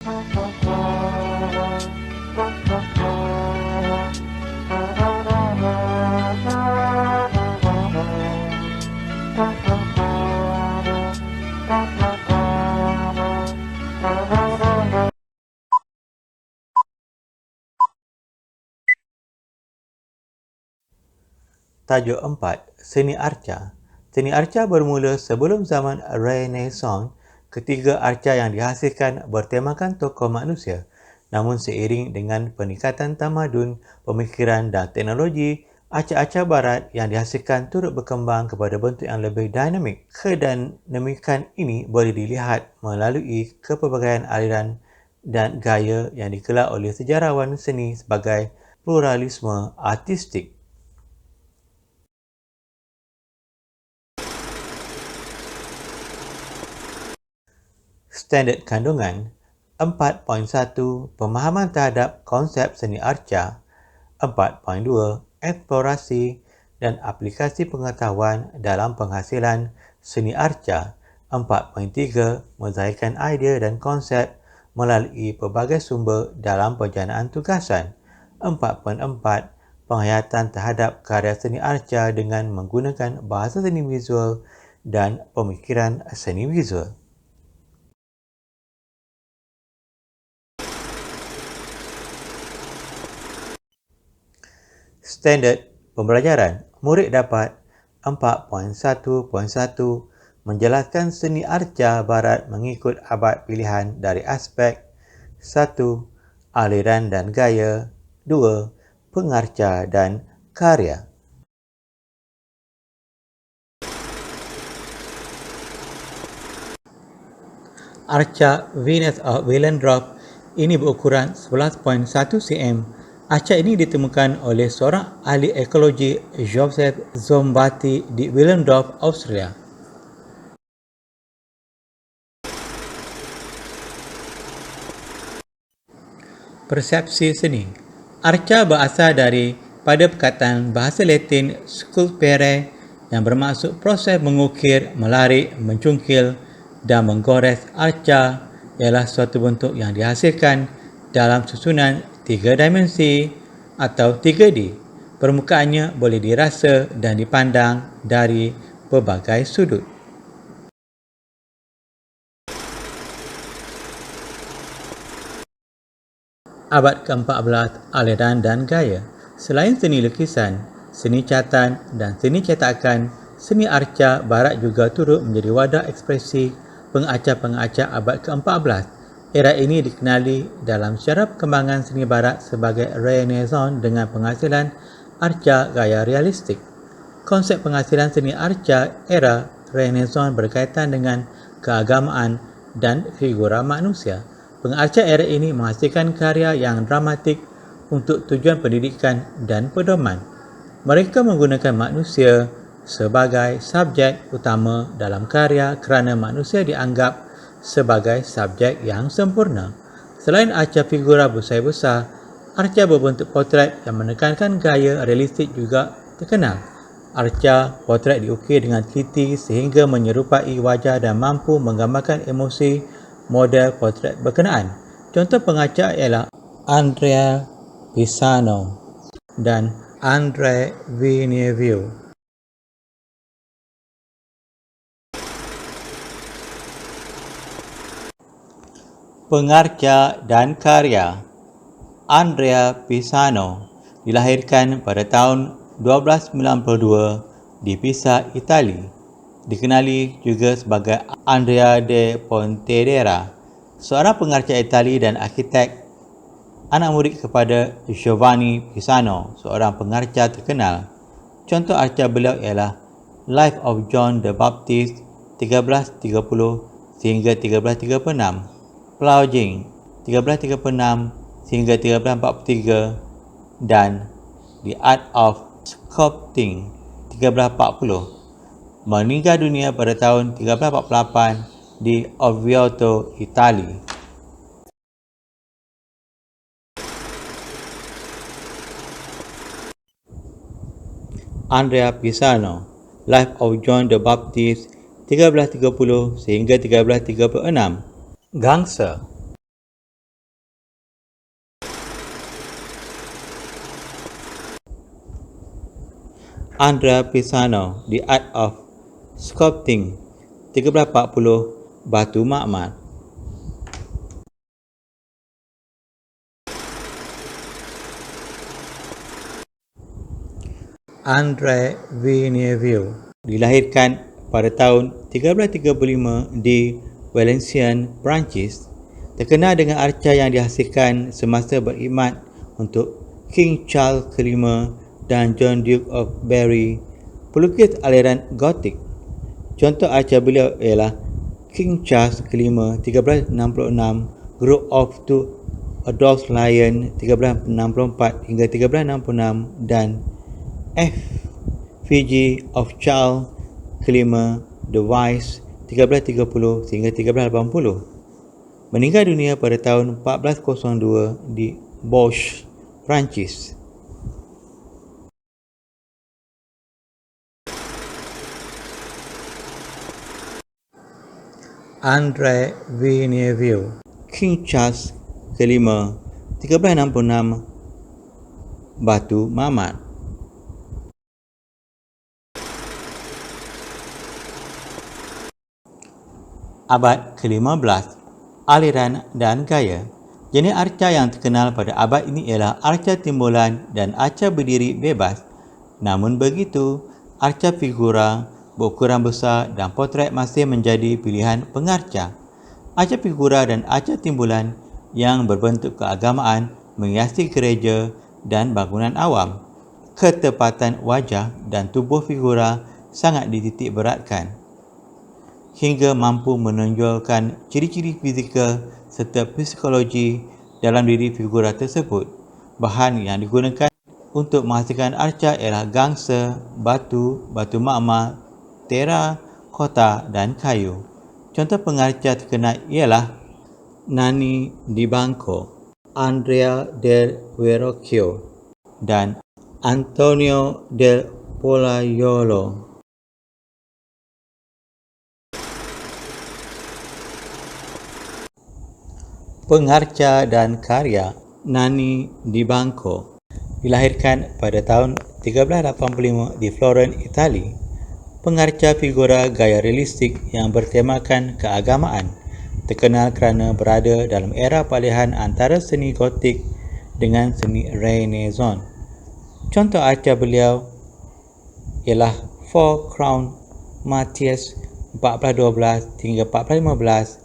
Tajuk 4. Seni arca. Seni arca bermula sebelum zaman Renaissance. Ketiga arca yang dihasilkan bertemakan tokoh manusia. Namun seiring dengan peningkatan tamadun, pemikiran dan teknologi, arca-arca barat yang dihasilkan turut berkembang kepada bentuk yang lebih dinamik. Kedinamikan ini boleh dilihat melalui kepelbagaian aliran dan gaya yang dikelar oleh sejarawan seni sebagai pluralisme artistik. Standard kandungan 4.1 Pemahaman terhadap konsep seni arca 4.2 Eksplorasi dan aplikasi pengetahuan dalam penghasilan seni arca 4.3 Menzahirkan idea dan konsep melalui pelbagai sumber dalam penjanaan tugasan 4.4 Penghayatan terhadap karya seni arca dengan menggunakan bahasa seni visual dan pemikiran seni visual. Standard pembelajaran. Murid dapat 4.1.1 menjelaskan seni arca barat mengikut abad pilihan dari aspek 1. Aliran dan gaya 2. Pengarca dan karya. Arca Venus of Willendorf ini berukuran 11.1 cm. Arca ini ditemukan oleh seorang ahli ekologi Joseph Zombati di Willendorf, Australia. Persepsi seni. Arca berasal pada perkataan bahasa Latin sculpere yang bermaksud proses mengukir, melarik, mencungkil dan menggores. Arca ialah suatu bentuk yang dihasilkan dalam susunan 3 dimensi atau 3D. Permukaannya boleh dirasa dan dipandang dari pelbagai sudut. Abad ke-14, aliran dan gaya. Selain seni lukisan, seni catatan dan seni cetakan, seni arca barat juga turut menjadi wadah ekspresi pengarca-pengarca abad ke-14. Era ini dikenali dalam sejarah perkembangan seni barat sebagai Renaissance dengan penghasilan arca gaya realistik. Konsep penghasilan seni arca era Renaissance berkaitan dengan keagamaan dan figura manusia. Pengarca era ini menghasilkan karya yang dramatik untuk tujuan pendidikan dan pedoman. Mereka menggunakan manusia sebagai subjek utama dalam karya kerana manusia dianggap sebagai subjek yang sempurna. Selain arca figura bersaiz besar, arca berbentuk potret yang menekankan gaya realistik juga terkenal. Arca potret diukir dengan teliti sehingga menyerupai wajah dan mampu menggambarkan emosi model potret berkenaan. Contoh pengarca ialah Andrea Pisano dan Andre Villeneuve. Pengarca dan karya. Andrea Pisano dilahirkan pada tahun 1292 di Pisa, Itali. Dikenali juga sebagai Andrea de Pontedera, seorang pengarca Itali dan arkitek, anak murid kepada Giovanni Pisano, seorang pengarca terkenal. Contoh arca beliau ialah Life of John the Baptist 1330 sehingga 1336, Plouging 1336 sehingga 1343 dan The Art of Sculpting 1340. Meninggal dunia pada tahun 1348 di Orvieto, Itali. Andrea Pisano, Life of John the Baptist 1330 sehingga 1336. Gangsa Andrea Pisano, The Art of Sculpting, 1340, Batu Makmar. Andre Villeneuve dilahirkan pada tahun 1335 di Valenciennes, Perancis. Terkenal dengan arca yang dihasilkan semasa berkhidmat untuk King Charles V dan John Duke of Berry, pelukis aliran Gotik. Contoh arca beliau ialah King Charles V 1366, Group of Two Adolphe Lion 1364 hingga 1366 dan Effigy of Charles V the Wise 1330 hingga 1380. Meninggal dunia pada tahun 1402 di Bourges, Perancis. Andre Villeneuve, King Charles V 1366, Batu Makmar. Abad ke-15, aliran dan gaya. Jenis arca yang terkenal pada abad ini ialah arca timbulan dan arca berdiri bebas. Namun begitu, arca figura berukuran besar dan potret masih menjadi pilihan pengarca. Arca figura dan arca timbulan yang berbentuk keagamaan menghiasi gereja dan bangunan awam. Ketepatan wajah dan tubuh figura sangat dititik beratkan hingga mampu menonjolkan ciri-ciri fizikal serta psikologi dalam diri figura tersebut. Bahan yang digunakan untuk menghasilkan arca ialah gangsa, batu, batu makmar, terakota dan kayu. Contoh pengarca terkenal ialah Nanni di Banco, Andrea del Verrocchio dan Antonio del Pollaiuolo. Pengarca dan karya Nanni di Banco dilahirkan pada tahun 1385 di Florence, Itali. Pengarca figura gaya realistik yang bertemakan keagamaan, terkenal kerana berada dalam era peralihan antara seni Gotik dengan seni Renaissance. Contoh arca beliau ialah Four Crown Matthias 1412 hingga 1415,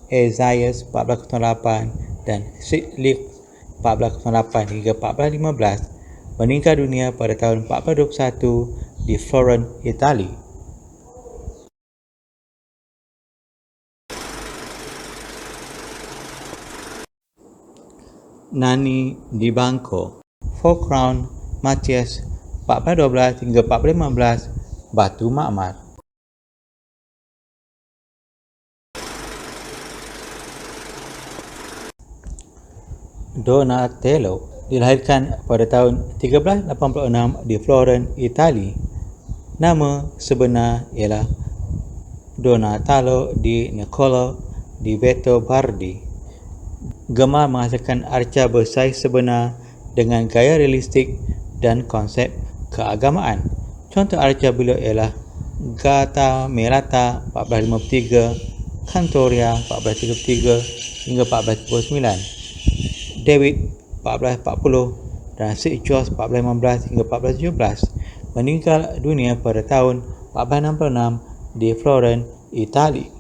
Esaias 1408 dan Sidlik 1408 hingga 1415. Meninggal dunia pada tahun 1421 di Florence, Itali. Nanni di Banco, Four Crown Matthias 1412 hingga 1415, Batu Makmar. Donatello dilahirkan pada tahun 1386 di Florence, Itali. Nama sebenar ialah Donatello di Niccolo di Vito Bardi. Gemar menghasilkan arca bersaiz sebenar dengan gaya realistik dan konsep keagamaan. Contoh arca beliau ialah Gata Melata 1453, Cantoria 1433 hingga 1439. David 1440 dan St. George 1415 hingga 1417. Meninggal dunia pada tahun 1466 di Florence, Itali.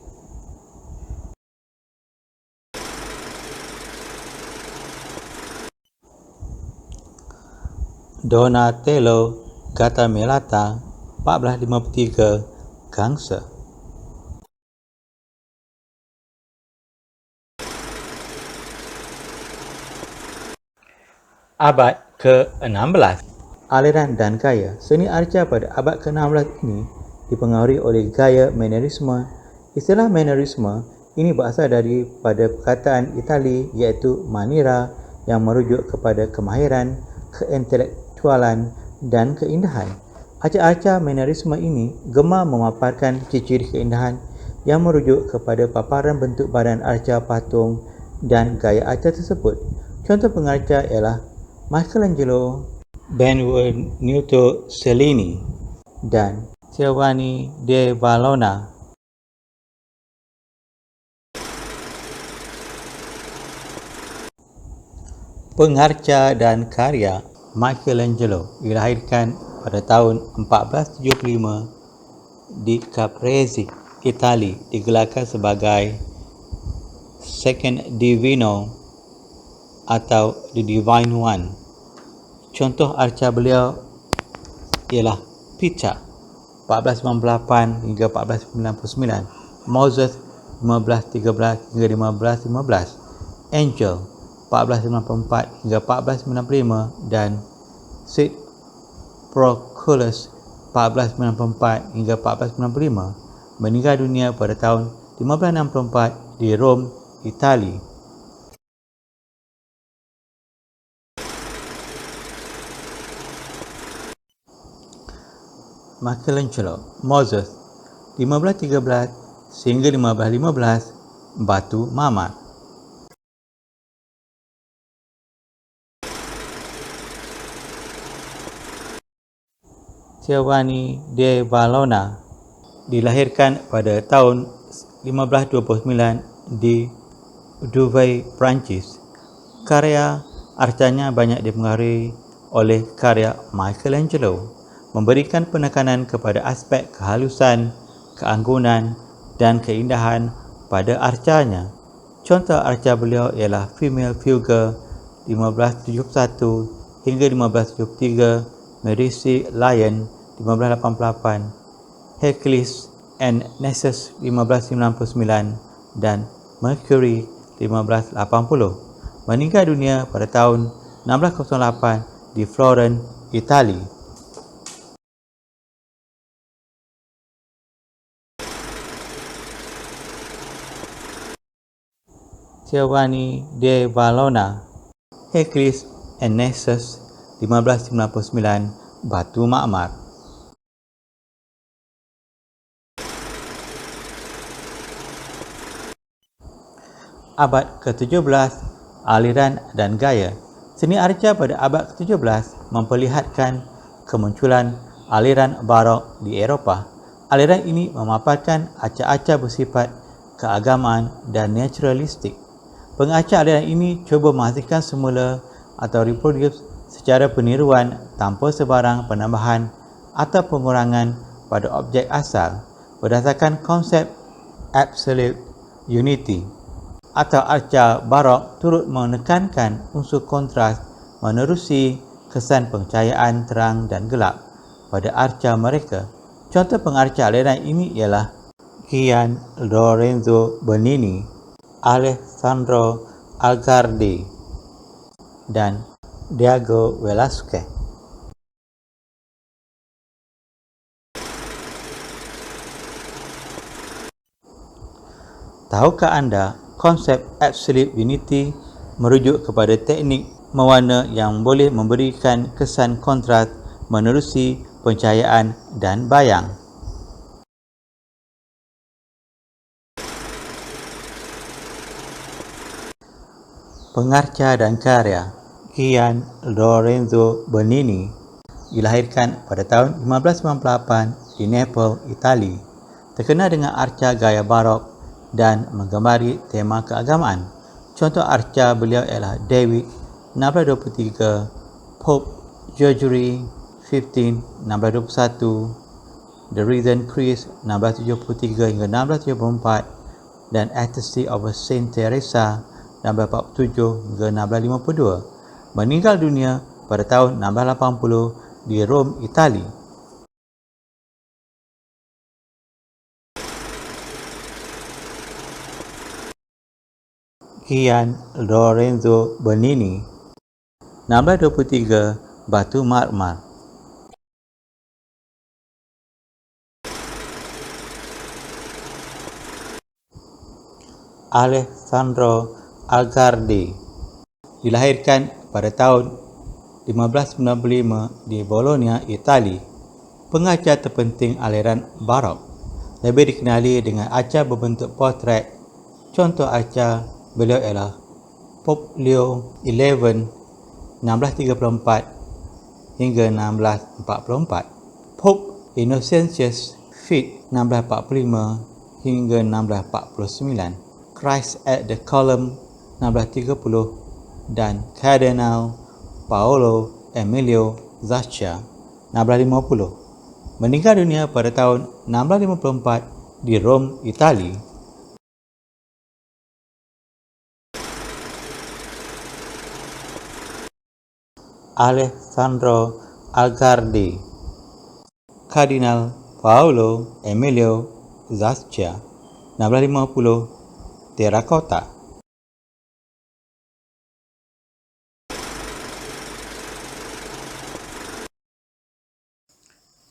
Donatello Gattamelata 1453, Gangsa. Abad ke-16, aliran dan gaya. Seni arca pada abad ke-16 ini dipengaruhi oleh gaya Mannerisme. Istilah Mannerisme ini berasal daripada perkataan Itali iaitu maniera yang merujuk kepada kemahiran, keintelektualan dan keindahan. Arca-arca Mannerisme ini gemar memaparkan ciri-ciri keindahan yang merujuk kepada paparan bentuk badan arca patung dan gaya arca tersebut. Contoh pengarca ialah Michelangelo, Benvenuto Cellini. dan Giovanni de Valona. Pengarca dan karya Michelangelo dilahirkan pada tahun 1475 di Caprese, Itali, digelarkan sebagai Second Divino atau The Divine One. Contoh arca beliau ialah Pitta 1498 hingga 1499, Moses 1513 hingga 1515, Angel 1494 hingga 1495 dan Sid Proculus 1494 hingga 1495, meninggal dunia pada tahun 1564 di Rom, Itali. Michelangelo, Moses 1513 sehingga 1515, batu marmer. Giovanni de Valona dilahirkan pada tahun 1529 di Douai, Perancis. Karya arcanya banyak dipengaruhi oleh karya Michelangelo, memberikan penekanan kepada aspek kehalusan, keanggunan dan keindahan pada arcanya. Contoh arca beliau ialah Female Figure 1571 hingga 1573, Medici Lion 1588, Hercules and Nessus 1599 dan Mercury 1580. Meninggal dunia pada tahun 1608 di Florence, Itali. Giovanni de Valona, Hercules and Nessus 1599, batu marmer. Abad ke-17, aliran dan gaya. Seni arca pada abad ke-17 memperlihatkan kemunculan aliran barok di Eropah. Aliran ini memaparkan arca-arca bersifat keagamaan dan naturalistik. Pengarca aliran ini cuba menghasilkan semula atau reproduce secara peniruan tanpa sebarang penambahan atau pengurangan pada objek asal berdasarkan konsep absolute unity. Atau arca barok turut menekankan unsur kontras menerusi kesan pencahayaan terang dan gelap pada arca mereka. Contoh pengarca aliran ini ialah Gian Lorenzo Bernini, Alessandro Algardi dan Diego Velázquez. Tahukah anda konsep absolute unity merujuk kepada teknik mewarna yang boleh memberikan kesan kontras menerusi pencahayaan dan bayang? Pengarca dan karya Gian Lorenzo Bernini dilahirkan pada tahun 1598 di Naples, Itali. Terkenal dengan arca gaya barok dan menggambari tema keagamaan. Contoh arca beliau ialah David 1623, Pope Gregory XV 1621, The Risen Christ 1673 hingga 1674 dan Ecstasy of Saint Teresa 1647 hingga 1652. Meninggal dunia pada tahun 1680 di Rom, Itali. Gian Lorenzo Bernini 1623, batu marmer. Alessandro Algardi dilahirkan pada tahun 1595 di Bologna, Itali. Pengarca terpenting aliran barok, lebih dikenali dengan arca berbentuk portret. Contoh arca beliau ialah Pope Leo XI 1634 hingga 1644, Pope Innocentius Feet 1645 hingga 1649, Christ at the Column 1630 dan Kardinal Paolo Emilio Zaccia 1650. Meninggal dunia pada tahun 1654 di Rom, Itali. Alessandro Algardi, Kardinal Paolo Emilio Zaccia 1650, Terracotta.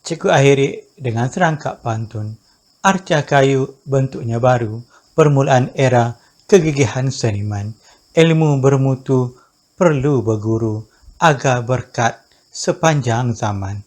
Cikgu akhiri dengan serangkap pantun. Arca kayu bentuknya baru, permulaan era kegigihan seniman. Ilmu bermutu perlu berguru agar berkat sepanjang zaman.